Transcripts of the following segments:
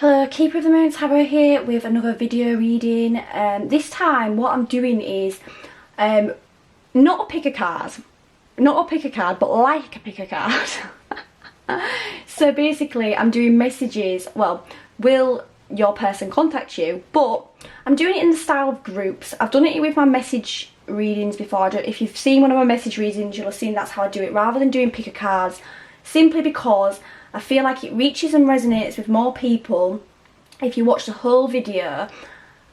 Hello, Keeper of the Moon Tarot here with another video reading. This time what I'm doing is not a pick a card, but like a pick a card. So basically I'm doing messages, well, will your person contact you, but I'm doing it in the style of groups. I've done it with my message readings before. If you've seen one of my message readings, you'll have seen that's how I do it, rather than doing pick a cards, simply because I feel like it reaches and resonates with more people if you watch the whole video,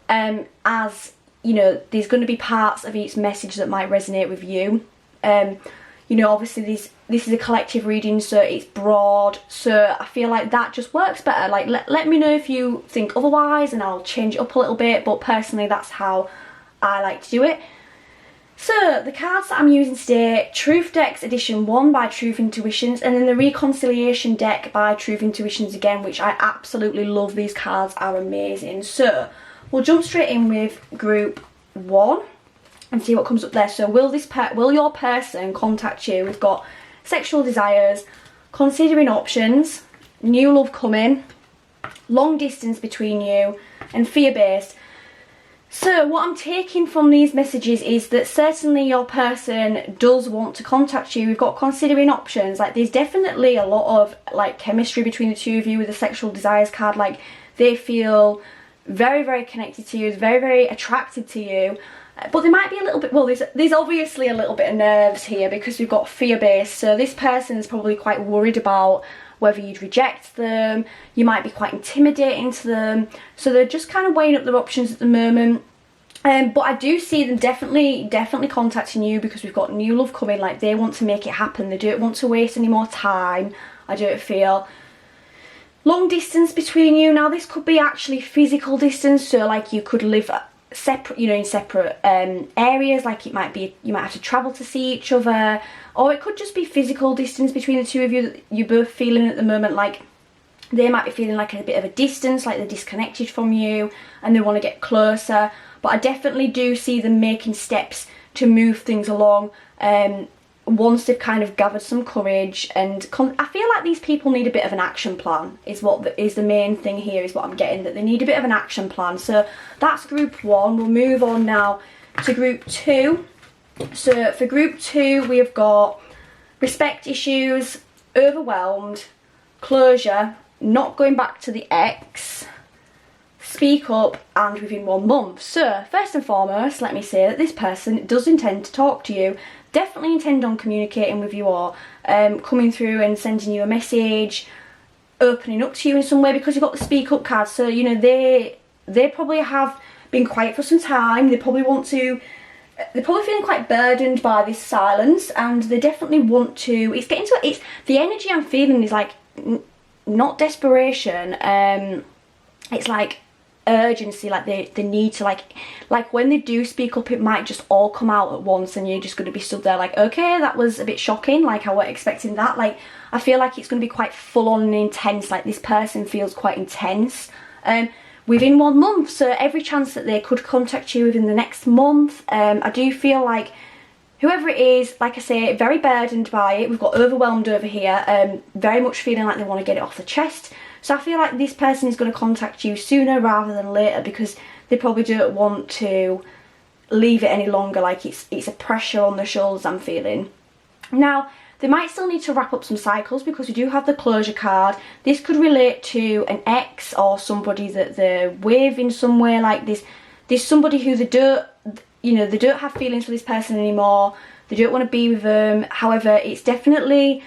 as you know, there's going to be parts of each message that might resonate with you. You know, obviously this is a collective reading, so it's broad, so I feel like that just works better. Like, let me know if you think otherwise and I'll change it up a little bit, but personally that's how I like to do it. So, the cards that I'm using today, Truth Decks Edition 1 by Truth Intuitions, and then the Reconciliation deck by Truth Intuitions again, which I absolutely love. These cards are amazing. So, we'll jump straight in with Group 1 and see what comes up there. So, will your person contact you? We've got sexual desires, considering options, new love coming, long distance between you, and fear-based. So what I'm taking from these messages is that certainly your person does want to contact you. We've got considering options. Like, there's definitely a lot of like chemistry between the two of you with the sexual desires card. Like, they feel very, very connected to you, very, very attracted to you. But there might be a little bit, well, there's obviously a little bit of nerves here because we've got fear-based. So this person's probably quite worried about whether you'd reject them. You might be quite intimidating to them. So they're just kind of weighing up their options at the moment. But I do see them definitely contacting you because we've got new love coming. Like, they want to make it happen. They don't want to waste any more time, I don't feel. Long distance between you. Now, this could be actually physical distance. So, like, you could live separate, you know, in separate areas. Like, it might be, you might have to travel to see each other. Or it could just be physical distance between the two of you that you're both feeling at the moment. Like, they might be feeling like a bit of a distance, like they're disconnected from you and they want to get closer. But I definitely do see them making steps to move things along once they've kind of gathered some courage. And I feel like these people need a bit of an action plan is what is the main thing here, is what I'm getting, that they need a bit of an action plan. So that's Group 1. We'll move on now to Group 2. So for Group 2 we have got respect issues, overwhelmed, closure, not going back to the ex, speak up, and within 1 month. So first and foremost, let me say that this person does intend to talk to you, definitely intend on communicating with you, or coming through and sending you a message, opening up to you in some way, because you've got the speak up card. So, you know, they probably have been quiet for some time. They probably want to, they're probably feeling quite burdened by this silence, and they definitely want to, it's the energy I'm feeling is like not desperation, it's like urgency. Like they need to, like when they do speak up, it might just all come out at once and you're just going to be stood there like, okay, that was a bit shocking, like I wasn't expecting that. Like, I feel like it's going to be quite full on and intense. Like, this person feels quite intense within 1 month. So every chance that they could contact you within the next month. I do feel like whoever it is, like I say, very burdened by it. We've got overwhelmed over here, very much feeling like they want to get it off the chest. So I feel like this person is going to contact you sooner rather than later, because they probably don't want to leave it any longer. Like, it's a pressure on their shoulders, I'm feeling. Now, they might still need to wrap up some cycles because we do have the closure card. This could relate to an ex or somebody that they're with in some way. Like, there's somebody who they don't have feelings for this person anymore. They don't want to be with them. However, there's definitely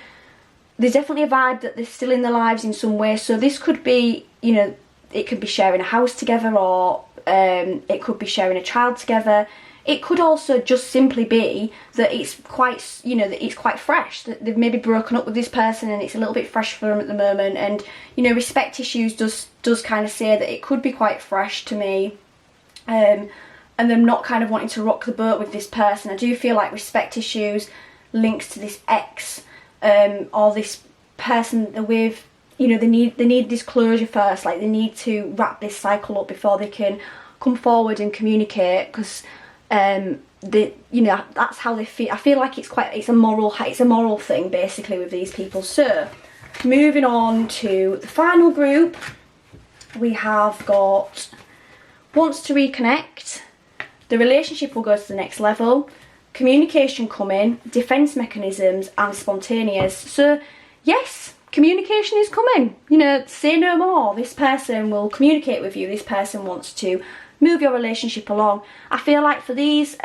a vibe that they're still in their lives in some way. So this could be, you know, it could be sharing a house together, or it could be sharing a child together. It could also just simply be that it's quite, you know, that it's quite fresh, that they've maybe broken up with this person and it's a little bit fresh for them at the moment. And, you know, respect issues does kind of say that it could be quite fresh to me. And them not kind of wanting to rock the boat with this person. I do feel like respect issues links to this ex, or this person that they're with. You know, they need this closure first. Like, they need to wrap this cycle up before they can come forward and communicate, because you know, that's how they feel. I feel like it's a moral thing basically with these people. So moving on to the final group. we have got wants to reconnect, the relationship will go to the next level, communication coming, defence mechanisms and spontaneous. So yes, communication is coming. You know, say no more. This person will communicate with you. This person wants to move your relationship along. I feel like for these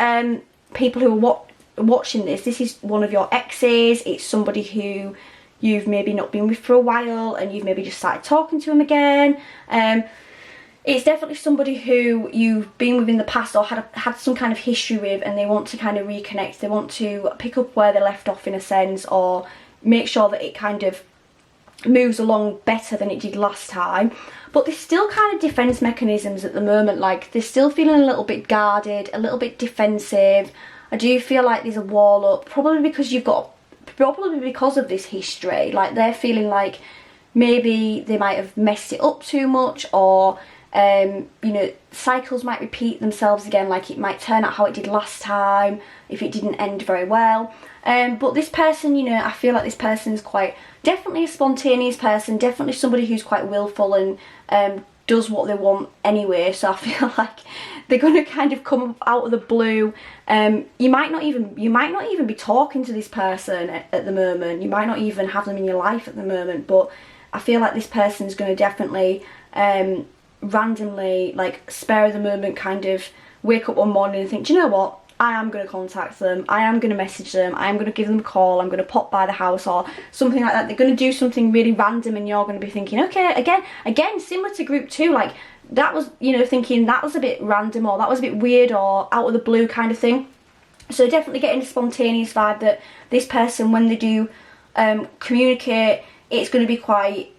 people who are watching this is one of your exes. It's somebody who you've maybe not been with for a while and you've maybe just started talking to them again. It's definitely somebody who you've been with in the past or had some kind of history with, and they want to kind of reconnect. They want to pick up where they left off in a sense, or make sure that it kind of moves along better than it did last time. But there's still kind of defence mechanisms at the moment. Like, they're still feeling a little bit guarded, a little bit defensive. I do feel like there's a wall up, probably because of this history. Like, they're feeling like maybe they might have messed it up too much, or you know, cycles might repeat themselves again. Like, it might turn out how it did last time if it didn't end very well. But this person, you know, I feel like this person is definitely a spontaneous person, definitely somebody who's quite willful and does what they want anyway. So I feel like they're going to kind of come out of the blue. You might not even be talking to this person at the moment. You might not even have them in your life at the moment. But I feel like this person is going to definitely randomly, like, spare of the moment, kind of wake up one morning and think, do you know what? I am going to contact them, I am going to message them, I am going to give them a call, I'm going to pop by the house or something like that. They're going to do something really random and you're going to be thinking, okay, again similar to group 2, like, that was, you know, thinking that was a bit random or that was a bit weird or out of the blue kind of thing. So definitely getting a spontaneous vibe that this person, when they do communicate, it's going to be quite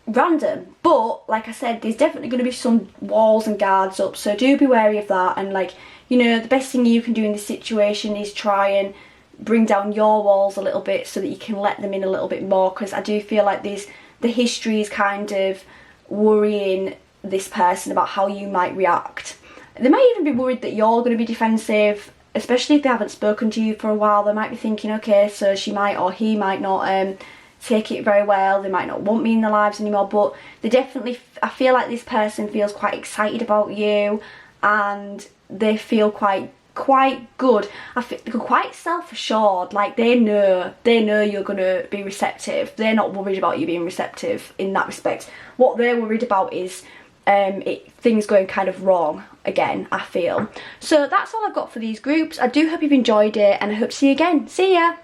random. But like I said, there's definitely going to be some walls and guards up, so do be wary of that. And, like, you know, the best thing you can do in this situation is try and bring down your walls a little bit so that you can let them in a little bit more, because I do feel like the history is kind of worrying this person about how you might react. They might even be worried that you're going to be defensive, especially if they haven't spoken to you for a while. They might be thinking, okay, so she might or he might not take it very well, they might not want me in their lives anymore. But they definitely, I feel like this person feels quite excited about you and they feel quite good. I feel they're quite self-assured, like they know you're going to be receptive. They're not worried about you being receptive in that respect. What they're worried about is things going kind of wrong again, I feel. So that's all I've got for these groups. I do hope you've enjoyed it and I hope to see you again. See ya!